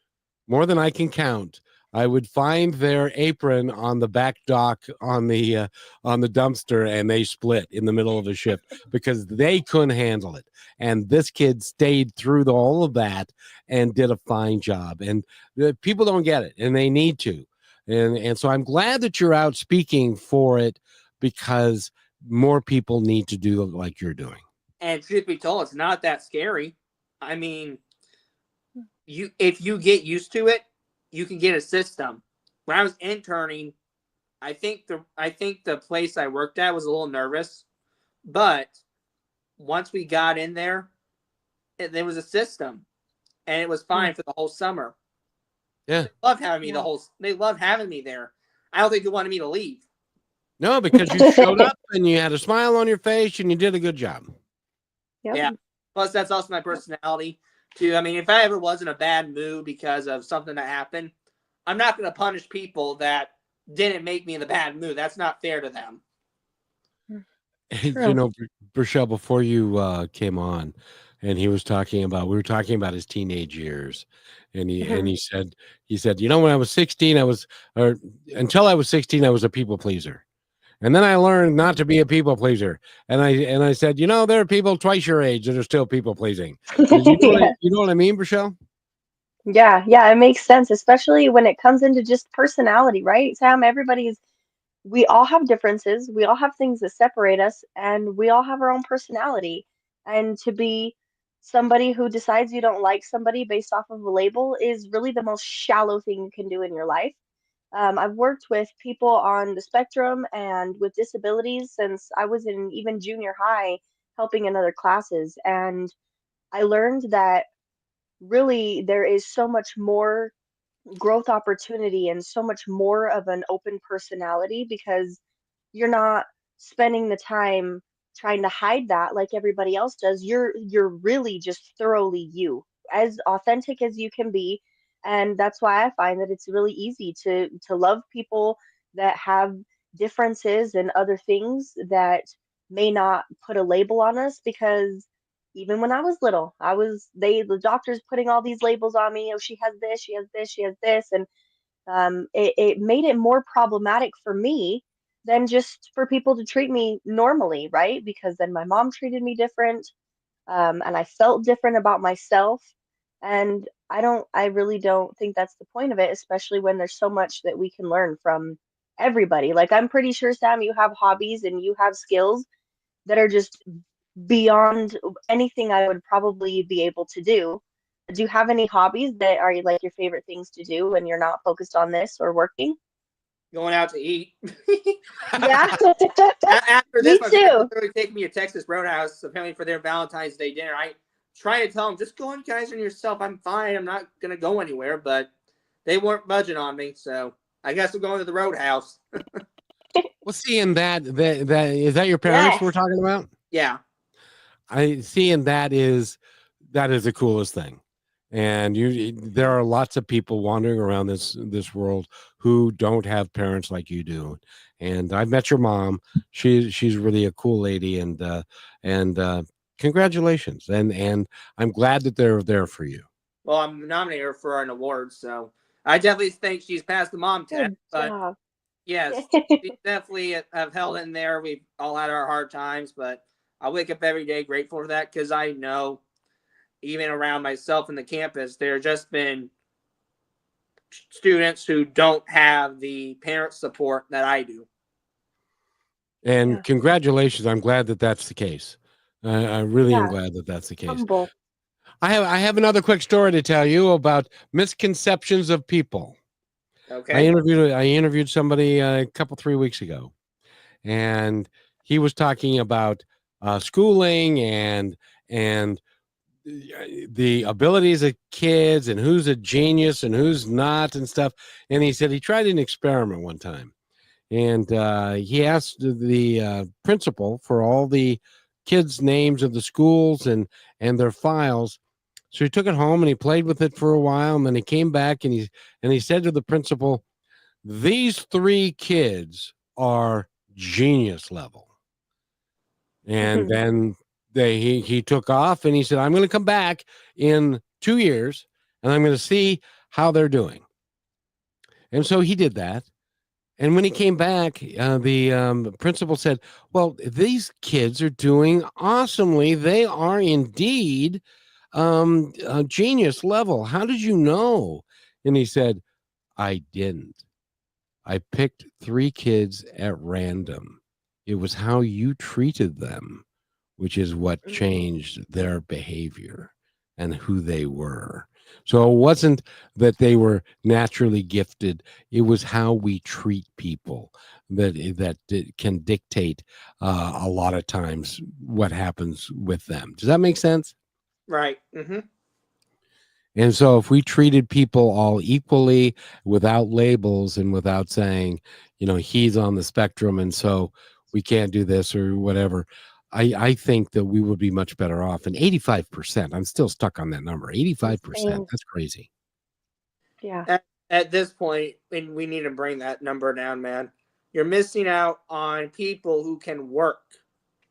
A: I can count, I would find their apron on the back dock on the dumpster, and they split in the middle of a shift because they couldn't handle it. And this kid stayed through all of that and did a fine job. And people don't get it, and they need to. And so I'm glad that you're out speaking for it, because more people need to do like you're doing.
B: And truth be told, it's not that scary. I mean, if you get used to it, you can get a system. When I was interning, I think the place I worked at was a little nervous, but once we got in there, there was a system, and it was fine for the whole summer.
A: Yeah,
B: they loved having me They loved having me there. I don't think they wanted me to leave.
A: No, because you showed up and you had a smile on your face and you did a good job.
C: Yep.
B: Yeah. Plus, that's also my personality too. I mean, if I ever was in a bad mood because of something that happened, I'm not going to punish people that didn't make me in the bad mood. That's not fair to them.
A: You know, Rochelle, before you came on, and we were talking about his teenage years, and he said, you know, when I was 16, until I was 16, I was a people pleaser. And then I learned not to be a people pleaser. And I said, you know, there are people twice your age that are still people pleasing. You know what I mean, Rochelle?
C: Yeah, it makes sense, especially when it comes into just personality, right, Sam? We all have differences. We all have things that separate us, and we all have our own personality. And to be somebody who decides you don't like somebody based off of a label is really the most shallow thing you can do in your life. I've worked with people on the spectrum and with disabilities since I was in even junior high, helping in other classes. And I learned that really there is so much more growth opportunity and so much more of an open personality because you're not spending the time trying to hide that like everybody else does. You're really just thoroughly you, as authentic as you can be. And that's why I find that it's really easy to love people that have differences and other things that may not put a label on us, because even when I was little, the doctors putting all these labels on me. Oh, she has this, she has this, she has this, and it made it more problematic for me than just for people to treat me normally, right? Because then my mom treated me different, and I felt different about myself, and I really don't think that's the point of it, especially when there's so much that we can learn from everybody. Like, I'm pretty sure, Sam, you have hobbies and you have skills that are just beyond anything I would probably be able to do. Do you have any hobbies that are like your favorite things to do when you're not focused on this or working?
B: Going out to eat.
C: Yeah.
B: After
C: Me
B: this, my
C: too.
B: parents will literally take me to Texas Roadhouse, apparently for their Valentine's Day dinner. I try to tell them, just go on, guys, on yourself. I'm fine. I'm not going to go anywhere, but they weren't budging on me. So I guess I'm going to the Roadhouse.
A: Well, seeing that is that your parents
C: Yes.
A: we're talking about?
B: Yeah.
A: Seeing that is the coolest thing. And there are lots of people wandering around this world who don't have parents like you do. And I've met your mom. She's really a cool lady, and congratulations. And I'm glad that they're there for you.
B: Well, I'm nominating her for an award, so I definitely think she's passed the mom test.
C: Good
B: But
C: job.
B: yes, she definitely have held in there. We've all had our hard times, but I wake up every day grateful for that, because I know even around myself in the campus, there have just been students who don't have the parent support that I do.
A: And
C: Yeah.
A: congratulations. I'm glad that that's the case. I really am
C: Yeah.
A: glad that that's the case.
C: Humble.
A: I have another quick story to tell you about misconceptions of people.
B: Okay.
A: I interviewed somebody a couple 3 weeks ago, and he was talking about schooling and the abilities of kids and who's a genius and who's not and stuff. And he said he tried an experiment one time, and he asked the principal for all the kids' names of the schools and their files. So he took it home and he played with it for a while, and then he came back and he said to the principal, "These 3 kids are genius level." And then he took off, and he said, "I'm going to come back in 2 years and I'm going to see how they're doing." And so he did that. And when he came back, the principal said, "Well, these kids are doing awesomely. They are indeed genius level. How did you know?" And he said, "I didn't. I picked 3 kids at random. It was how you treated them, which is what changed their behavior and who they were." So it wasn't that they were naturally gifted. It was how we treat people that can dictate a lot of times what happens with them. Does that make sense?
B: Right. Mm-hmm.
A: And so if we treated people all equally without labels and without saying, he's on the spectrum and so we can't do this or whatever, I think that we would be much better off. And 85%, I'm still stuck on that number. 85%,
C: Same.
A: that's crazy.
C: Yeah.
B: at this point, and we need to bring that number down, man. You're missing out on people who can work.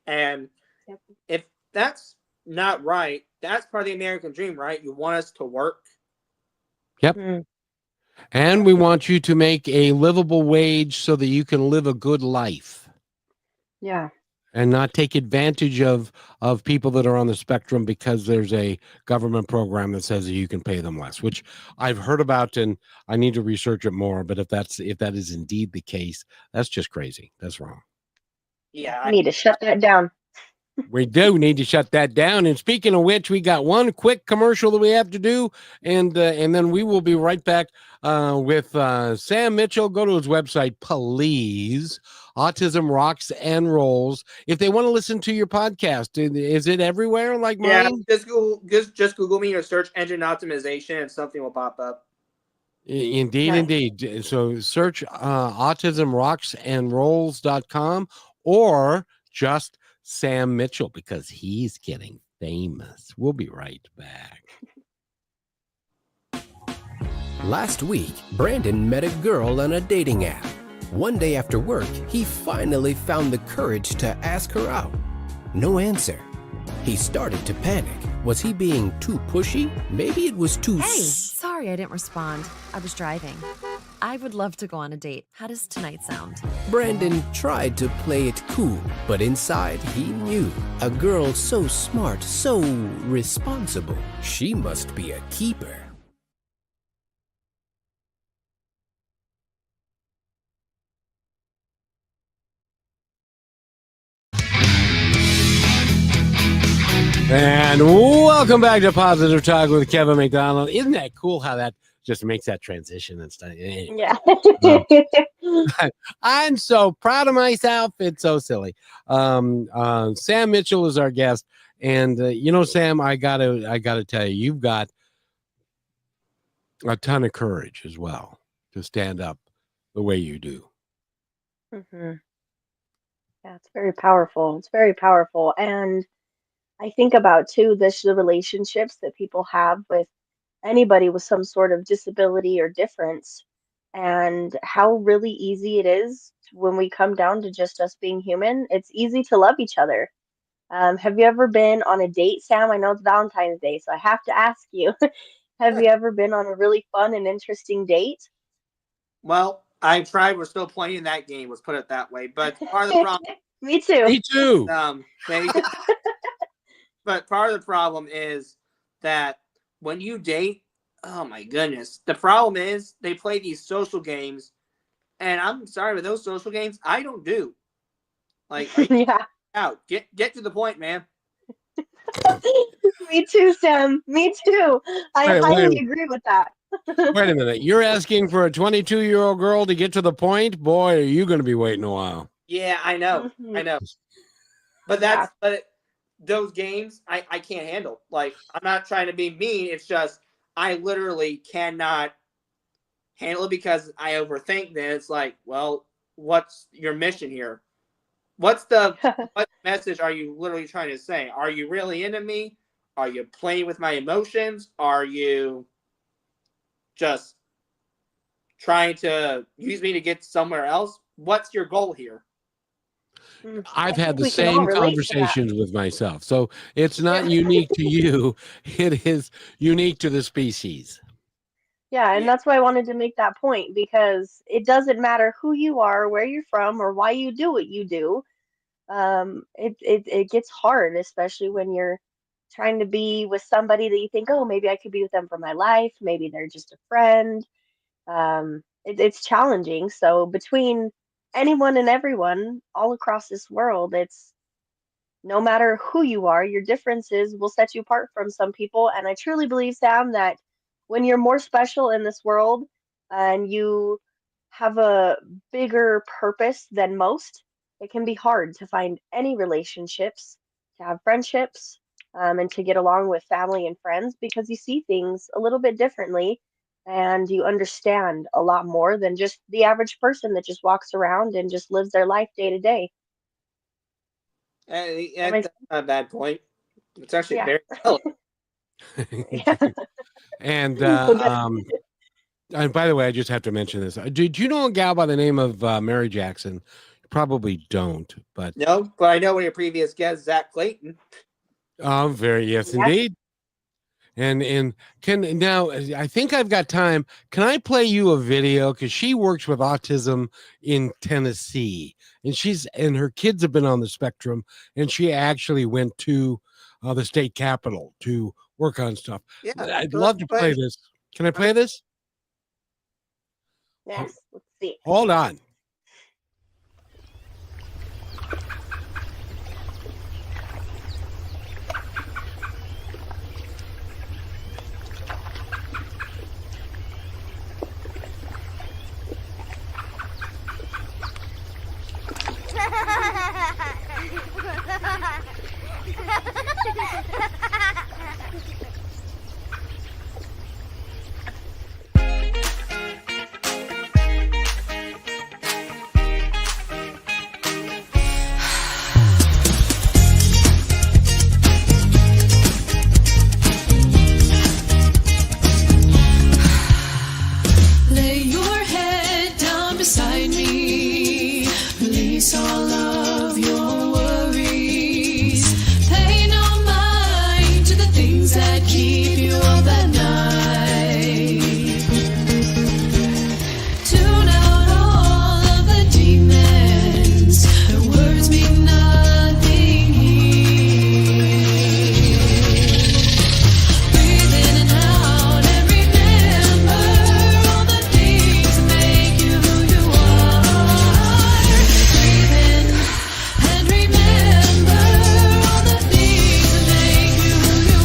B: And
C: Yep.
B: if that's not right, that's part of the American dream, right? You want us to work.
C: Mm,
A: And we want you to make a livable wage so that you can live a good life
C: yeah.
A: and not take advantage of people that are on the spectrum because there's a government program that says that you can pay them less, which I've heard about, and I need to research it more. But if that is indeed the case, that's just crazy. That's wrong.
B: Yeah,
C: We need to shut that down.
A: We do need to shut that down. And speaking of which, we got one quick commercial that we have to do, and then we will be right back with Sam Mitchell. Go to his website, please. Autism Rocks and Rolls. If they want to listen to your podcast, is it everywhere like mine?
B: just Google me or search engine optimization, and something will pop up.
A: Indeed,
C: Nice.
A: indeed. So search autismrocksandrolls.com or just Sam Mitchell because he's getting famous. We'll be right back.
F: Last week, Brandon met a girl on a dating app. One day after work, he finally found the courage to ask her out. No answer. He started to panic. Was he being too pushy? Maybe it was too...
G: Hey, sorry I didn't respond. I was driving. I would love to go on a date. How does tonight sound?
F: Brandon tried to play it cool, but inside he knew. A girl so smart, so responsible. She must be a keeper.
A: And welcome back to Positive Talk with Kevin McDonald. Isn't that cool how that just makes that transition and stuff?
C: Yeah.
A: I'm so proud of myself. It's so silly. Sam Mitchell is our guest. And Sam, I gotta tell you, you've got a ton of courage as well to stand up the way you do.
C: Hmm. Yeah, it's very powerful. It's very powerful. And I think about too the relationships that people have with anybody with some sort of disability or difference, and how really easy it is when we come down to just us being human. It's easy to love each other. Have you ever been on a date, Sam? I know it's Valentine's Day, so I have to ask you. Have you ever been on a really fun and interesting date?
B: Well, I tried. We're still playing that game. Let's put it that way. But part of the problem,
C: Me too.
A: Me too.
B: but part of the problem is that when you date, oh my goodness, the problem is they play these social games, and I'm sorry, but those social games I don't do. Like,
C: Yeah.
B: out, get to the point, man.
C: Me too, Sam. Me too. I
A: Wait,
C: highly
A: wait.
C: agree with that.
A: Wait a minute. You're asking for a 22-year-old girl to get to the point? Boy, are you going to be waiting a while.
B: Yeah, I know,
C: Mhm.
B: I know. But those games I can't handle. Like, I'm not trying to be mean. It's just I literally cannot handle it because I overthink. Then it's like, well, what's your mission here? What message are you literally trying to say? Are you really into me? Are you playing with my emotions? Are you just trying to use me to get somewhere else? What's your goal here?
A: I've
C: I
A: had
C: think
A: the
C: we can all
A: same
C: relate to that.
A: conversations with myself. So it's not unique to you. It is unique to the species.
C: Yeah, and
B: Yeah.
C: that's why I wanted to make that point, because it doesn't matter who you are, where you're from, or why you do what you do. It gets hard, especially when you're trying to be with somebody that you think, oh, maybe I could be with them for my life. Maybe they're just a friend. It's challenging. So between anyone and everyone all across this world, it's no matter who you are, your differences will set you apart from some people. And I truly believe, Sam, that when you're more special in this world and you have a bigger purpose than most, it can be hard to find any relationships, to have friendships, and to get along with family and friends because you see things a little bit differently and you understand a lot more than just the average person that just walks around and just lives their life day to day. That makes
B: That's not a bad point. It's actually
C: Yeah.
B: very valid.
C: Yeah.
A: And
C: We'll get-
A: And by the way, I just have to mention this. Did you know a gal by the name of Mary Jackson? You probably don't, but
B: No, but I know one of your previous guests, Zach Clayton.
A: very yes,
C: Yes.
A: indeed. And can now I think I've got time. Can I play you a video? Because she works with autism in Tennessee, and her kids have been on the spectrum, and she actually went to the state capitol to work on stuff.
B: Yeah,
A: I'd
B: sure,
A: love to play
B: play.
A: this. Can I play this?
C: Yes. Let's see.
A: Hold on.
H: Lay your head down beside me. Release all of your worries. Pay no mind to the things that keep you up at night. Tune out all of the demons. Their words mean nothing here. Breathe in and out and remember all the things that make you who you are. Breathe in and remember all the things that make you who you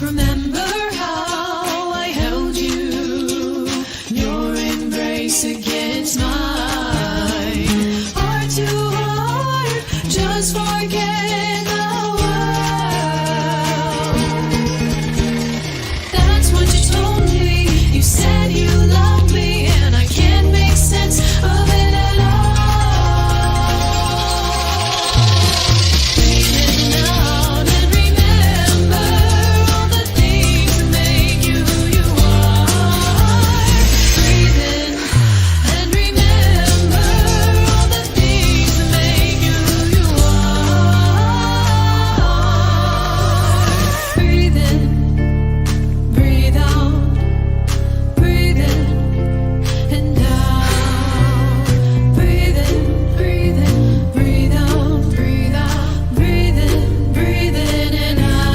H: Remember how I held you, your embrace against mine. Heart to heart, just forget the world. That's what you told me. You said you loved me, and I can't make sense of it at all. Breathe in and out and remember all the things that make you who you are. Breathe in and remember all the things that make you who you are. Breathe in, breathe out, breathe in and out. Breathe in, breathe in, breathe out, breathe out, breathe in and out.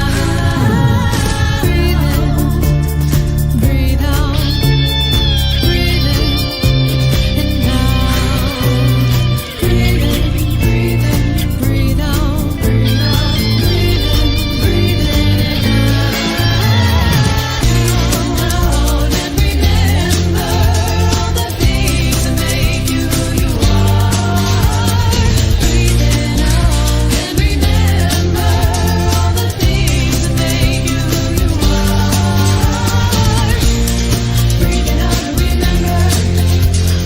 H: Breathe in, breathe out, breathe in and out. Breathe in, breathe in, breathe out, breathe out, breathe in and out. And remember all the things that make you who you are. Breathe in out and remember all the things that make you who you are. Breathe in out and remember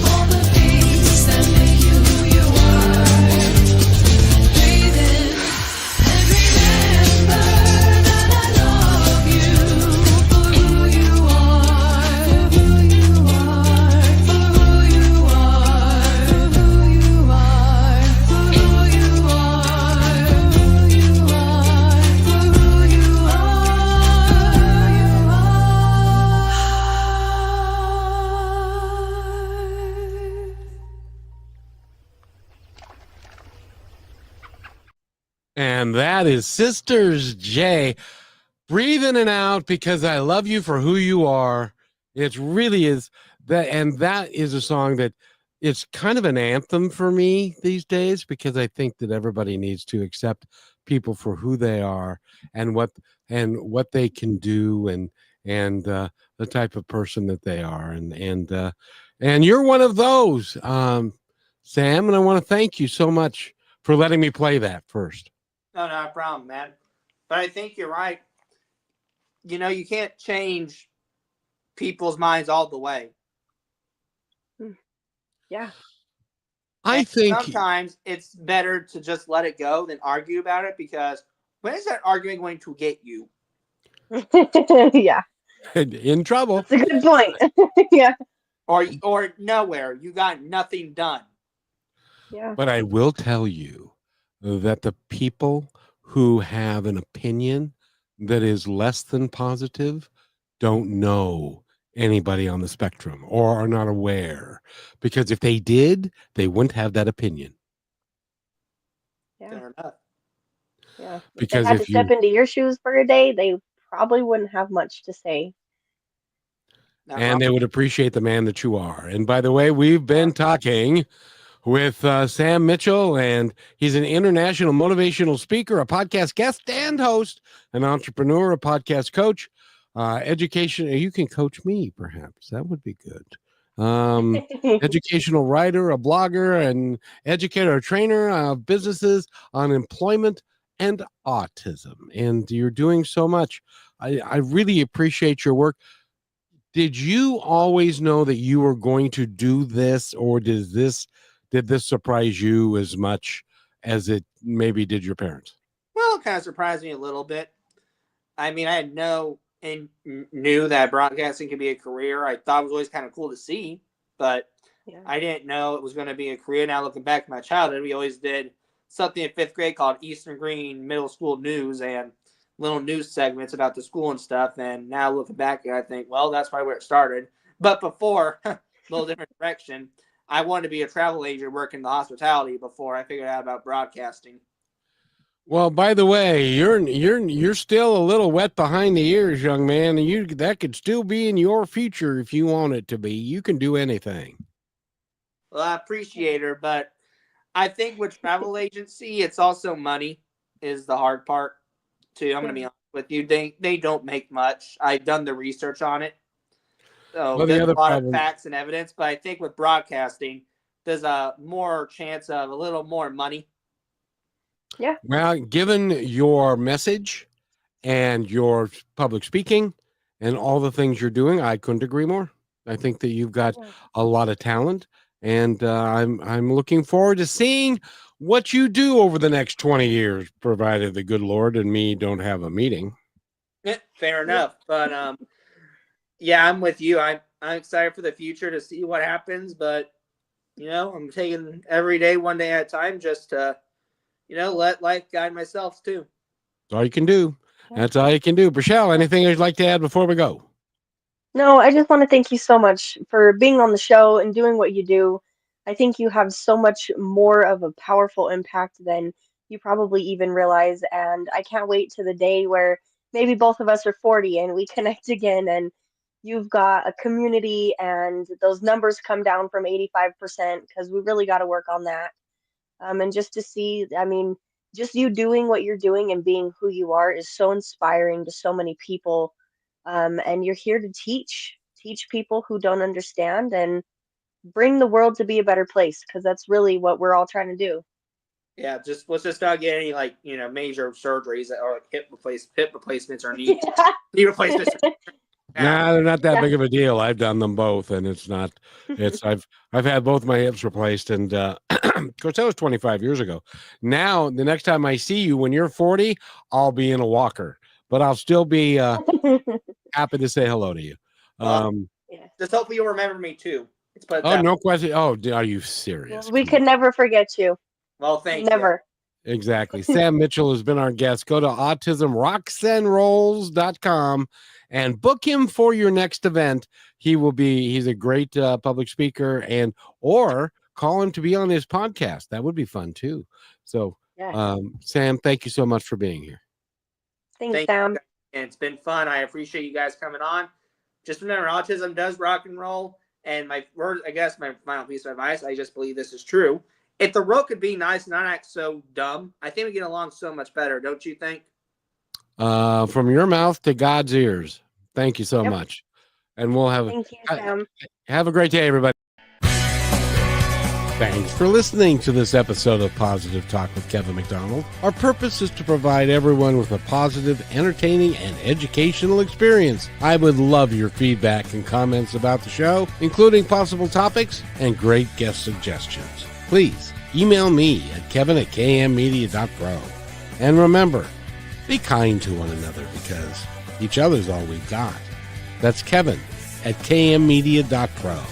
H: all the things that make you who you are. Breathe in and remember that I love you for who you are, for who you are, for who you are, for who you are, for who you are, for who you are, for who you are.
A: And that is Sisters J. Breathe in and out because I love you for who you are. It really is that, and that is a song that it's kind of an anthem for me these days because I think that everybody needs to accept people for who they are and what they can do and the type of person that they are and you're one of those, Sam, and I want to thank you so much for letting me play that first.
B: No, not a problem, man. But I think you're right. you can't change people's minds all the way.
C: Yeah.
A: I
B: And
A: think
B: sometimes it's better to just let it go than argue about it, because when is that argument going to get you?
C: Yeah.
A: in trouble.
C: That's a good point. Yeah.
B: Or nowhere. You got nothing done.
C: Yeah.
A: But I will tell you that the people who have an opinion that is less than positive don't know anybody on the spectrum or are not aware. Because if they did, they wouldn't have that opinion.
C: Yeah.
B: Fair enough.
C: Yeah. If they
A: Because
C: had to
A: if
C: step
A: you
C: into your shoes for a day, they probably wouldn't have much to say.
B: Not
A: and
B: wrong.
A: they would appreciate the man that you are. And by the way, we've been talking with Sam Mitchell, and he's an international motivational speaker, a podcast guest and host, an entrepreneur, a podcast coach, education. You can coach me, perhaps. That would be good. Educational writer, a blogger, and educator, a trainer of businesses on employment and autism. And you're doing so much. I really appreciate your work. Did you always know that you were going to do this, or did this surprise you as much as it maybe did your parents?
B: Well, it kind of surprised me a little bit. I mean, I had knew that broadcasting could be a career. I thought it was always kind of cool to see, but
C: Yeah.
B: I didn't know it was going to be a career. Now, looking back at my childhood, we always did something in 5th grade called Eastern Green Middle School News, and little news segments about the school and stuff. And now looking back, I think, well, that's probably where it started. But before, a little different direction. I wanted to be a travel agent working the hospitality before I figured out about broadcasting.
A: Well, by the way, you're still a little wet behind the ears, young man, and that could still be in your future if you want it to be. You can do anything.
B: Well, I appreciate her, but I think with travel agency, it's also money is the hard part too. I'm going to be honest with you. They don't make much. I've done the research on it. So
A: Well, the
B: there's
A: other
B: a lot
A: problem-
B: of facts and evidence, but I think with broadcasting, there's a more chance of a little more money.
A: Well, given your message and your public speaking and all the things you're doing, I couldn't agree more. I think that you've got
C: Yeah.
A: a lot of talent, and I'm looking forward to seeing what you do over the next 20 years, provided the good Lord and me don't have a meeting.
B: Fair enough, but yeah, I'm with you. I'm excited for the future to see what happens, but I'm taking every day one day at a time, just to let life guide myself too.
A: That's all you can do. That's all you can do. Michelle, anything you'd like to add before we go?
C: No, I just want to thank you so much for being on the show and doing what you do. I think you have so much more of a powerful impact than you probably even realize. And I can't wait to the day where maybe both of us are 40 and we connect again and you've got a community and those numbers come down from 85% because we really got to work on that. And just to see, I mean, just you doing what you're doing and being who you are is so inspiring to so many people. And you're here to teach people who don't understand and bring the world to be a better place because that's really what we're all trying to do.
B: Yeah, let's just not get any major surgeries or hip replacements or knee replacements.
A: Nah, they're not that
C: Yeah.
A: big of a deal. I've done them both, and it's not. I've had both my hips replaced, and of course that was 25 years ago. Now, the next time I see you when you're 40, I'll be in a walker, but I'll still be happy to say hello to you.
B: Just hopefully you'll remember me too. Let's put it
A: Oh,
B: that
A: no
B: way.
A: question. Oh, are you serious?
C: We
A: Come
C: could
A: on.
C: never forget you.
B: Well, thank
C: Never.
A: Exactly. Sam Mitchell has been our guest. Go to autismrocksandrolls.com and book him for your next event. He's a great public speaker, or call him to be on his podcast. That would be fun too. So,
C: Yeah.
A: Sam, thank you so much for being here.
C: Thanks,
B: Thank
C: Sam.
B: you. And it's been fun. I appreciate you guys coming on. Just remember, autism does rock and roll. And my final piece of advice, I just believe this is true. If the world could be nice and not act so dumb, I think we get along so much better, don't you think?
A: From your mouth to God's ears. Thank you so
C: Yep.
A: much. And we'll
C: Thank you, Sam.
A: have a great day, everybody. Thanks for listening to this episode of Positive Talk with Kevin McDonald. Our purpose is to provide everyone with a positive, entertaining, and educational experience. I would love your feedback and comments about the show, including possible topics and great guest suggestions. Please email me at kevin@kmmedia.pro. And remember, be kind to one another because each other's all we've got. That's Kevin at kmmedia.pro.